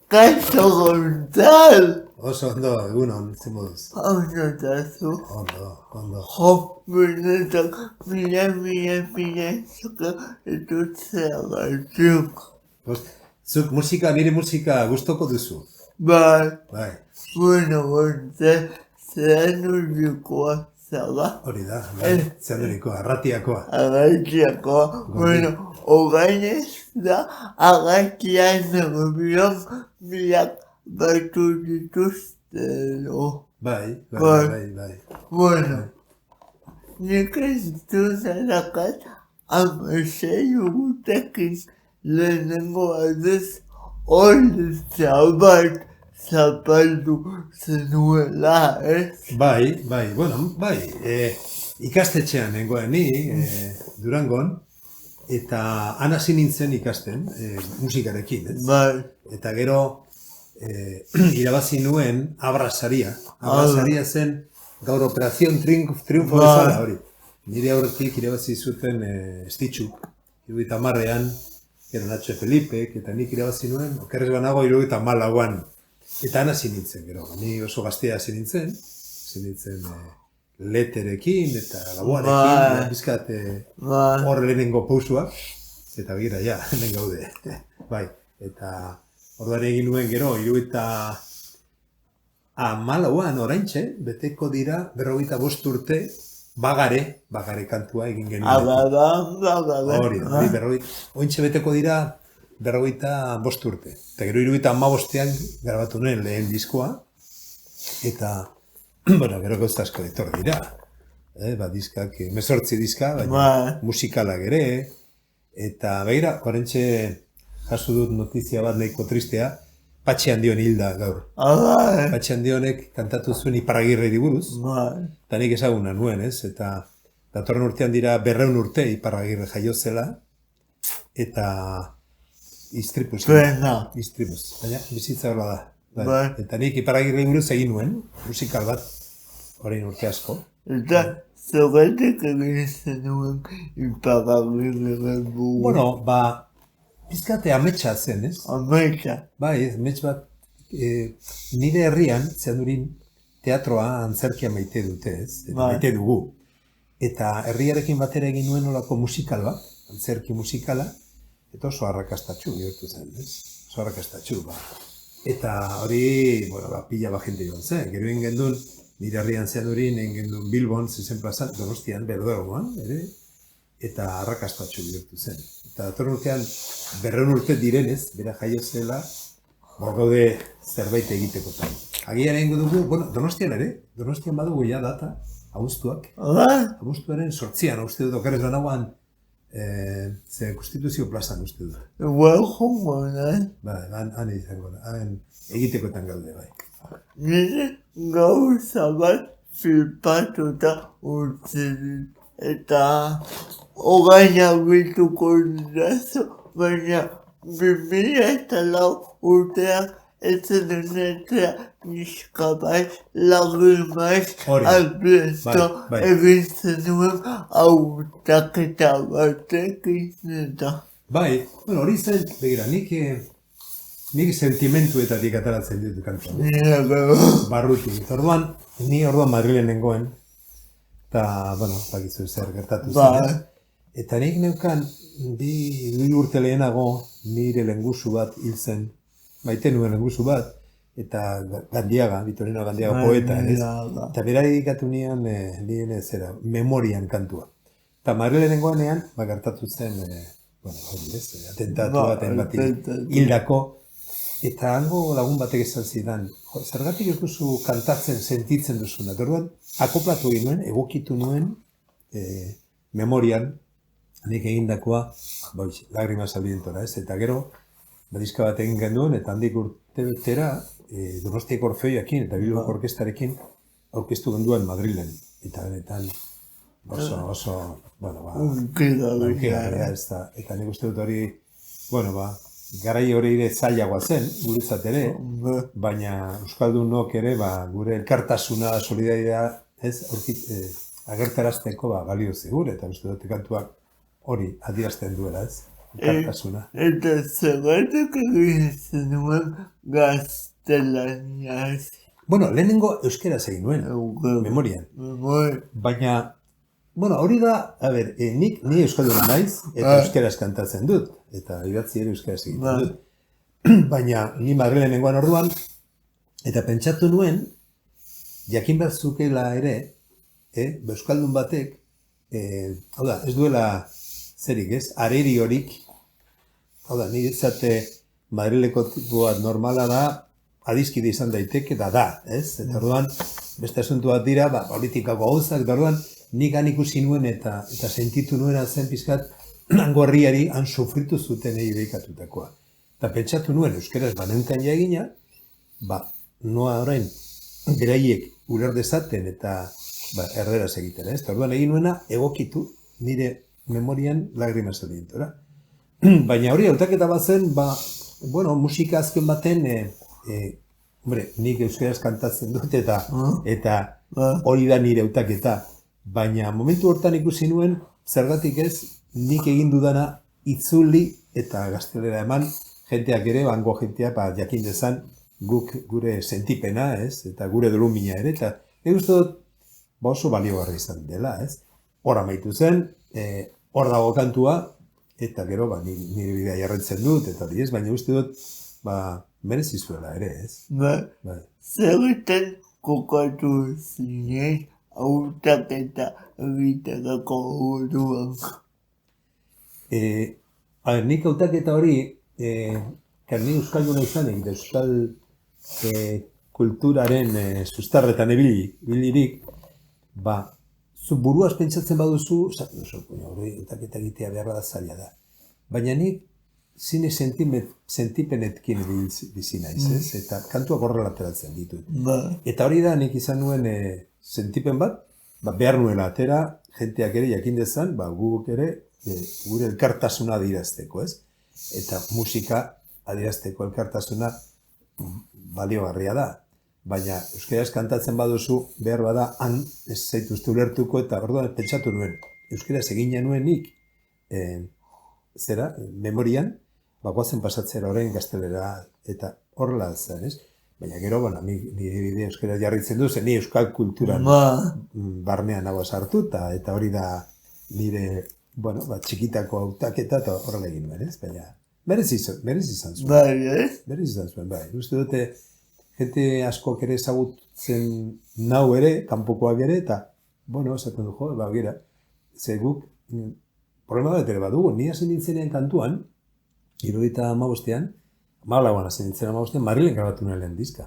Kaixo Gonzal! Oso ondo, egunon, zen moduz. Ondo dazu. Ondo. Jo, benetan, mila esker etortzeagatik. Zuk nire musika gustoko duzu. Bai, Bai, bueno, Gonzal, zeanurikoa zara. hori da, bai, zeandurikoa, arratiakoa. Agaitiakoa, bueno, orain ez da, agatian negobion biak batu dituztelo. Bai. Bueno, nik ez dut zarakat amasei urtekin lehenengo adez ordetza bat zapaldu zenuela, ez? Bai, ikastetxean nengoen ni, Durangon, eta han hasi nintzen ikasten, musikarekin, ez? Bai, Eta gero, irabazi nuen Abrasaria. Abrasaria zen gaur Operación Triunfo bezala hori. Nire aurretik irabazi zuten Stitchuk, 70ean, gero Nacho Felipek, eta nik irabazi nuen, okerrez banago 74an. Eta han hasi nintzen, gero, ni oso gaztea hasi nintzen Leterekin eta Laboarekin, bizkat hor lehenengo pausuak, eta begira, ja, hemen gaude. Bai, eta orduan egin nuen gero, 74an oraintxe, beteko dira 45 urte, bagare kantua egin genuen. Hori, ointxe beteko dira 45 urte. Eta gero 75ean grabatu nuen lehen diskoa, eta, bueno, gero gauza asko etor dira. Diskak, 18 diska, baina musikalak ere, eta begira, oraintxe jaso dut notizia bat nahiko tristea, Patxi Handion hilda gaur. Patxi Handionek kantatu zuen Iparragirreri buruz, eta nik ezaguna nuen, ez? Eta datorren urtean dira 200 urte Iparragirre jaio zela, eta istripuz, baina bizitza horla da. Eta nik Iparragirreri buruz egin nuen, musikal bat, orain urte asko. Eta zergatik egin zenuen Iparragirreren buruz? Bueno, bizkate ametsa zen, ez? Ametsa. Bai, amets bat, nire herrian, Zeandurin teatroa antzerkia maite dute, ez? Maite dugu. Eta herriarekin batera egin nuen olako musikal bat, antzerki musikala, eta oso arrakastatxu bihurtu zen, ez? Oso arrakastatxu, Eta hori, pila jente joan zen. Gero egin gendun, nire herrian Zeandurin, egin gendun Bilbon, zezen plazan, Donostian, Berdeoan, ere? Eta arrakastatxu bihurtu zen. Eta datorren urtean, 200 urte direnez, bera jaio zela, gaude zerbait egitekotan. Agian egingo dugu, Donostian ere, Donostian badugu ja data, abuztuak. Abuztuaren 8an, uste dut, okerrez banagoan, Konstituzio plazan uste dut. Jongo, nahi? Han izango da, han egitekotan gaude, bai. Nire gauza bat filpatuta urtze dut. Eta orain abituko dirazu, baina 2004 urteak ez denetea niska bat lagrimaz albesto egin zenuen autaketa batekin eta. Bai, hori zen, begira, nik sentimentuetatik ataratzen dut kantua. Barrutik. Ni orduan Madrilen nengoen, eta, bakizu zer gertatu zen. Eta nik neukan, bi urte lehenago, nire lengusu bat hil zen, maite nuen lengusu bat, eta Gandiaga, Vitorino Gandiaga poeta, ez? Eta bera edikatu nian, memorian kantua. Eta Madrilen nengoenean, gertatu zen, atentatu baten hildako, eta hango lagun batek esan zidan, zergatik ez duzu kantatzen sentitzen duzuna. Orduan, akoplatu egin nuen, egokitu nuen, memorian, nik egindakoa, lagrimas al vientora, ez? Eta gero, diska bat egin genduen, eta handik urte betera, Donostiako Orfeoiakin eta Bilboko Orkestarekin aurkeztu genduen Madrilen. Eta benetan, oso, eta nik uste dut hori, garai hori ere zailagoa zen, guretzat ere, baina Euskaldunok ere, gure elkartasuna, solidaritatea, agertarazteko balio zegur, eta uste dut kantuak hori adierazten duela, ez? elkartasuna. Eta zergatik egin zenuen gaztelaniaz. Bueno, lehenengo euskeraz egin nuen, memorian. Baina, bueno, hori da, ni euskalduna naiz, eta euskeraz kantatzen dut, eta idatzi ere euskeraz egiten dut. Baina, ni Madrilen nengoan orduan, eta pentsatu nuen, jakin behar zukela ere, euskaldun batek, hau da, ez duela zerik, ez? Areri horik, hau da, nire zate Madrileko tipua normala da, adiskide izan daiteke, da, ez? Eta orduan, beste asuntu bat dira, politikako gauzak, eta orduan, nik han ikusi nuen eta sentitu nuena zen pizkat, hango herriari han sufritu zuten dedikatutakoa. Eta pentsatu nuen, euskeraz baneukan jagina, noa orain, beraiek uler dezaten eta erderaz egiten, ez? Eta orduan egin nuena egokitu nire memorian lagrimas alientora. Baina hori, hautaketa bat zen, bueno, musika azken baten, nik euskeraz kantatzen dut eta hori da nire hautaketa. Baina momentu hortan ikusi nuen, zergatik ez, nik egin dudana itzuli eta gaztelera eman, jenteak ere, bango jentea, jakin dezan guk gure sentipena, ez? Eta gure dolumina ere, eta uste dut, oso baliogarri izan dela, ez? Hor amaitu zen, hor dago kantua, eta gero, nire bidea jarretzen dut, eta ez, baina uste dut, merezi zuela ere, ez? Zer egiten kokatu zinen hautaketa egiterako orduan? Nik hautaketa hori, ni euskalduna izanik, euskal kulturaren sustarretan ebilirik, zu buruaz pentsatzen baduzu, esaten duzu, hori hautaketa egitea beharra da zaila da. Baina nik zine sentipenetkin bizi naiz, ez? Eta kantuak horrela ateratzen ditut. Eta hori da, nik izan nuen sentipen bat, behar nuela atera, jenteak ere jakin dezan, guk ere gure elkartasuna adierazteko, ez? Eta musika adierazteko elkartasuna baliogarria da. Baina euskaraz kantatzen baduzu, behar bada, han ez zaituzte ulertuko, eta orduan pentsatu nuen, euskaraz egina nuen nik, memorian, goazen pasatzera orain gaztelera, eta horrela zen, ez? Baina gero, nire bide euskaraz jarritzen du, ni euskal kulturan barnean nago sartu, eta hori da nire, txikitako hautaketa, eta horrela egin nuen, ez? Baina, berez izan zuen. Berez izan zuen, uste dute, jente askok ere ezagutzen nau ere, kanpokoak ere, eta, esaten du, gira, ze guk, problema bat ere badugu, ni hasi nintzenean kantuan, 75ean, Madrilen grabatu nuen lehen diska.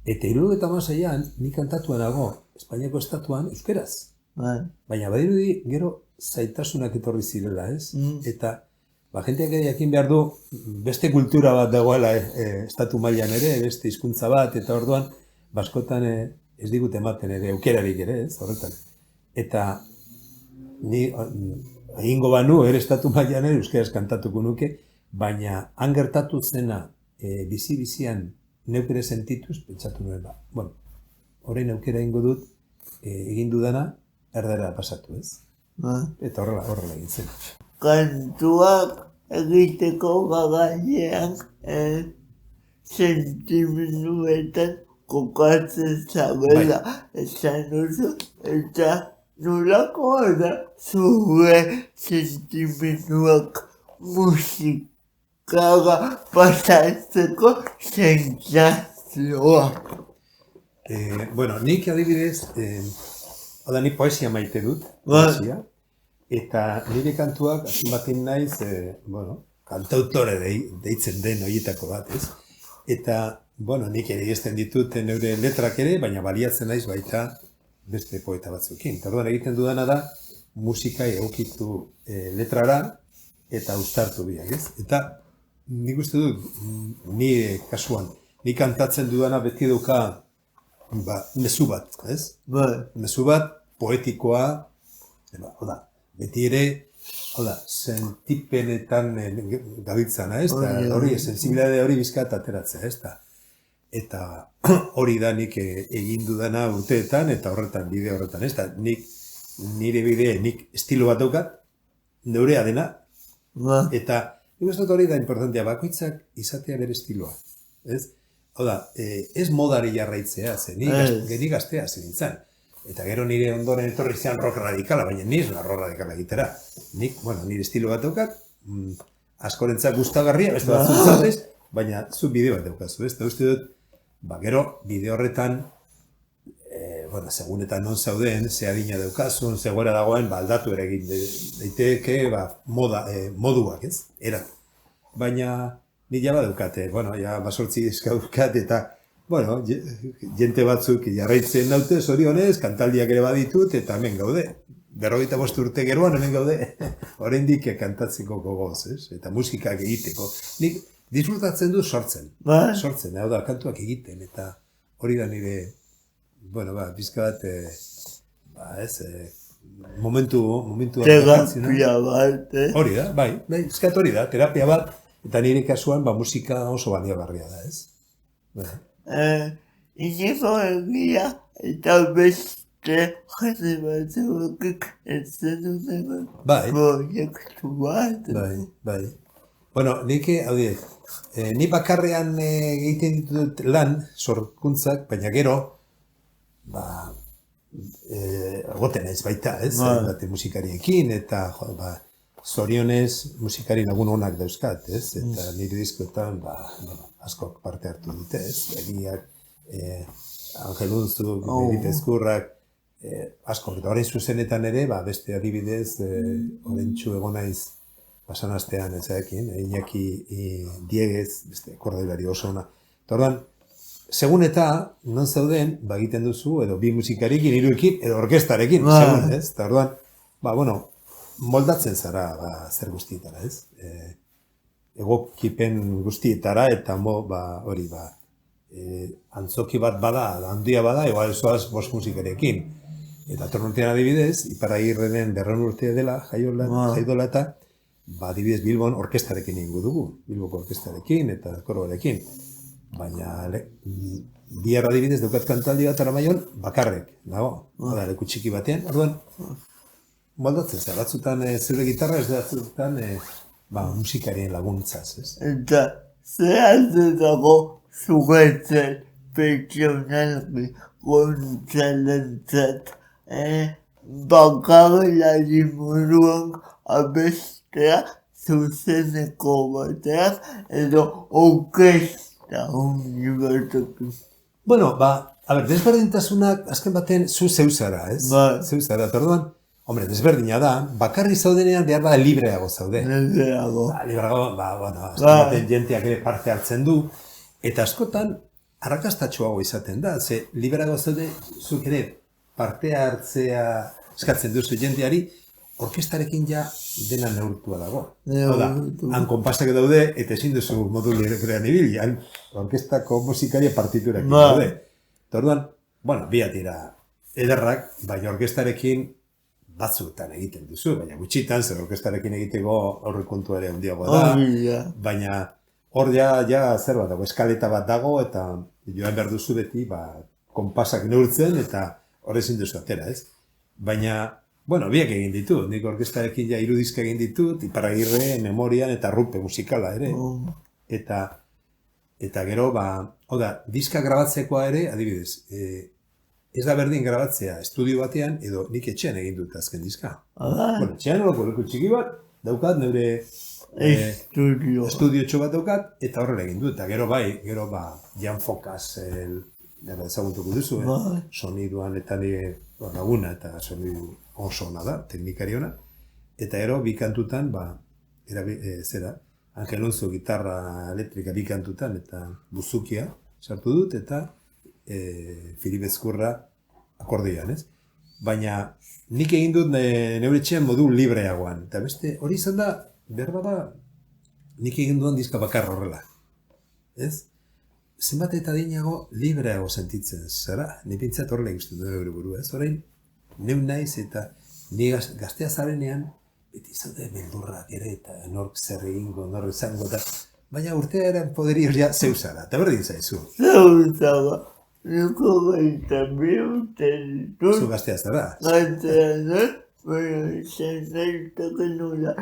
Eta 76ean, ni kantatuan nago, Espainiako estatuan, euskeraz. Baina badirudi, gero zaitasunak etorri zirela, ez? Eta, jenteak ere jakin behar du, beste kultura bat dagoela estatu mailan ere, beste hizkuntza bat, eta orduan, baskotan ez digut ematen ere, aukerarik ere, ez, horretan. Eta, ni egingo banu, ere estatu mailan ere, euskeraz kantatuko nuke, baina han gertatu zena bizi-bizian neuk ere sentituz, pentsatu nuen orain aukera egingo dut, egin dudana, erdera pasatu, ez? Eta horrela egin zen. Kantuak egiteko gagailean sentimenduetan kokatzen zabela esan duzu, eta nolakoa da zure sentimenduak musikaga pasatzeko sentsazioa. Nik adibidez, nik poesia maite dut, poesia, eta nire kantuak, azin batin naiz, kantautore deitzen den horietako bat, ez? Eta, nik ere egiten ditut neure letrak ere, baina baliatzen naiz baita beste poeta batzukin. Eta orduan egiten dudana da, musika egokitu letrara eta uztartu biak, ez? Eta nik uste dut, nire kasuan, nik kantatzen dudana beti duka mezu bat, ez? Mezu bat, poetikoa, beti ere, sentipenetan gabiltzana, ez? Hori, sensibilidade hori bizkat ateratzea, ez? Eta hori da nik egin dudana urteetan, eta horretan, bide horretan, ez? Nire bide, nik estilo bat daukat, neurea dena, Eta, nik uste dut hori da importantea, bakoitzak izatea bere estiloa. Ez? Hau da, ez modari jarraitzea, ze ni gaztea zen nintzen. Eta gero nire ondoren etorri zean rock radikala, baina ni ez da rock radikala egitera. Nik, nire estilo bat daukat, askorentzak gustagarria, beste bat zutzatez, baina zu bideo bat daukazu, ez? Eta uste dut, gero bideo horretan, segunetan non zauden, ze adina daukazun, ze gora dagoen, aldatu ere egin daiteke, moduak, ez? Erat. Baina, ni jaba daukate, ja basortzi eskaukat, eta, jente batzuk jarraitzen naute, zorionez, kantaldiak ere baditut, eta hemen gaude. 45 urte geroan hemen gaude, oraindik kantatzeko gogoz, ez? Eta musikak egiteko. Nik disfrutatzen du sortzen. Sortzen, hau da, kantuak egiten, eta hori da nire, bizka bat, momentu terapia bat, hori da, bizkat hori da, terapia bat, eta nire kasuan, musika oso baliagarria da, ez? Iniko egia, eta beste jende batzuk ez duteko proiektu bat. Nik, ni bakarrean egiten ditut lan, sorkuntzak, baina gero, egoten ez baita, ez? Bate musikariekin, eta zorionez musikari lagun onak dauzkat, ez? Eta nire diskoetan, askok parte hartu dute, ez? Egiak, Angelunzu, Benit Ezkurrak, askok, eta horrein zuzenetan ere, beste adibidez, horrentxu egonaiz pasan astean ezaekin, Iñaki Diegez, beste kordelari oso ona. Eta orduan, segun eta, non zauden, egiten duzu, edo bi musikarekin, hiruekin, edo orkestarekin, segun, ez? Eta orduan, moldatzen zara zer guztietara, ez? Egokipen guztietara, eta hori, antzoki bat bada, handia bada, igual zoaz bost musikarekin. Eta tornurtean adibidez, Iparragirreren 200 urte dela, jaiola eta, adibidez Bilbon orkestarekin ingo dugu, Bilboko orkestarekin eta koroarekin. Baina, bihar adibidez daukat kantaldi bat Aramaion, bakarrek, nago, leku txiki batean, orduan, moldatzen zara, batzutan zure gitarra, ez batzutan musikarien laguntzaz, ez? Eta, zehaztetako zugetzen pertsonalki gontzalentzat, bakarlari moduan abestea zuzeneko batean edo orkesta unibertoki. Desberdintasunak azken baten zu zeuzara, ez? Zeuzara, eta orduan, desberdina da, bakarri zaudenean behar bada libreago zaude. Libreago. Azken baten jenteak ere parte hartzen du, eta askotan arrakastatxoago izaten da, ze libreago zaude, zuk ere parte hartzea eskatzen duzu jenteari, orkestarekin ja dena neurtua dago. Han konpasak daude, eta ezin duzu modu librean ibili, han orkestako musikaria partiturak daude. Eta orduan, biat dira ederrak, baina orkestarekin batzuetan egiten duzu, baina gutxitan, zer orkestarekin egiteko aurrekontua ere handiagoa da, baina hor ja zer bat dago, eskaleta bat dago, eta joan behar duzu beti, konpasak neurtzen, eta hor ezin duzu atera, ez? Baina, biak egin ditut, nik orkestarekin ja 3 diska egin ditut, Iparragirre, Memorian eta Rupe musikala ere, eta gero, diska grabatzekoa ere, adibidez, ez da berdin grabatzea estudio batean, edo nik etxean egin dut azken diska. Etxean horako leku txiki bat, daukat, neure estudio txo bat daukat, eta horrela egin dut, eta gero Jan Focas, ezagutuko duzu, soniduan eta nire laguna, eta sonidu oso ona da, teknikari ona, eta gero bi kantutan, Angelunzu gitarra elektrika bi kantutan, eta buzukia sartu dut, eta Filip Ezkurra akordioan, ez? Baina nik egin dut neure etxean modu libreagoan, eta beste hori izan da, nik egin duan diska bakar horrela, ez? Zenbat eta dinago libreago sentitzen zara, ni pintzat horrela ikusten duen eure burua, ez? Horrein, neun naiz eta ni gaztea zarenean, beti zaude beldurrak ere, eta nork zer egingo, nork izango, eta baina urtearen poderioz ja zeuzara, eta berdin zaizu. Zeuzara, niko gaita bihurten ditut. Zu gaztea zara? Gaztea zara, baina izan zaitake nola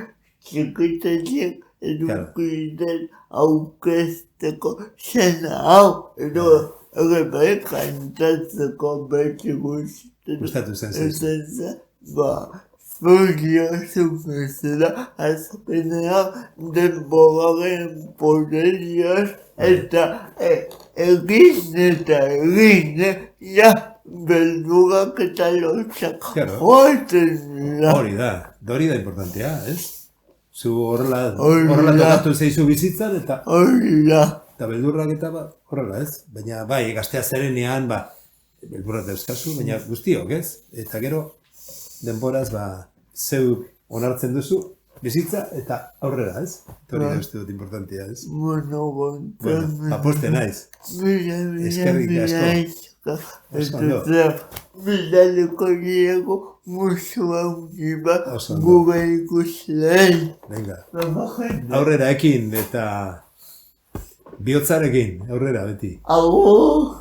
txikitatik edukiten aurkezteko zena hau, edo ere bai kantatzeko beti Gustatu zen zaizu. Zuria zuzela azkenean denboraren poderioz eta egin, ja, beldurak eta lotzak joaten dira. Hori da importantea, ez? Zu horrela tokatu zeizu bizitzan eta eta beldurrak eta horrela, ez? Baina bai, gaztea zarenean, beldurrak dauzkazu, baina guztiok, ez? Eta gero, denboraz, zeu onartzen duzu, bizitza eta aurrera, ez? Hori da uste dut importantea, ez? Bueno, poste naiz. Eskerrik asko. Bidaliko diego musu handi bat gure ikusleen. Aurrera ekin eta bihotzarekin, aurrera beti. Agur!